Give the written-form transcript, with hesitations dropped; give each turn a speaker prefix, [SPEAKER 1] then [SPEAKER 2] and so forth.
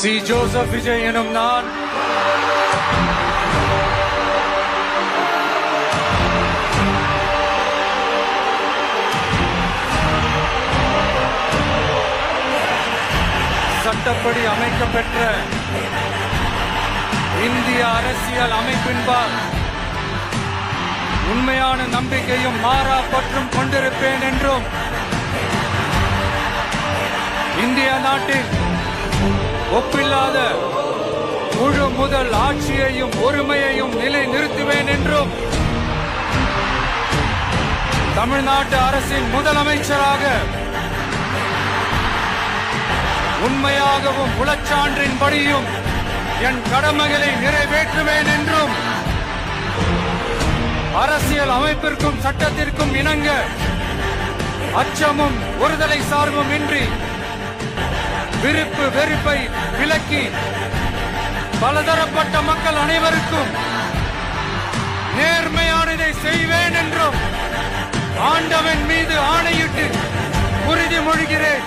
[SPEAKER 1] C Joseph Vijay எனும் நான் சட்டப்படி அமைக்கப்பெற்ற இந்திய அரசியல் அமைப்பின்பால் உண்மையான நம்பிக்கையும் மாறா பற்றும் கொண்டிருப்பேன் என்றும் இந்திய நாட்டில் ஒப்பில்லாத முழு முதல் ஆட்சியையும் ஒருமையையும் நிலை நிறுத்துவேன் என்றும் தமிழ்நாட்டு அரசின் முதலமைச்சராக உண்மையாகவும் உளச்சான்றின்படியும் என் கடமைகளை நிறைவேற்றுவேன் என்றும் அரசியல் அமைப்பிற்கும் சட்டத்திற்கும் இணங்க அச்சமும் ஒருதலை சார்பும் இன்றி விருப்பு வெறுப்பை விலக்கி பலதரப்பட்ட மக்கள் அனைவருக்கும் நேர்மையானதை செய்வேன் என்றும் ஆண்டவன் மீது ஆணையிட்டு உறுதிமொழிகிறேன்.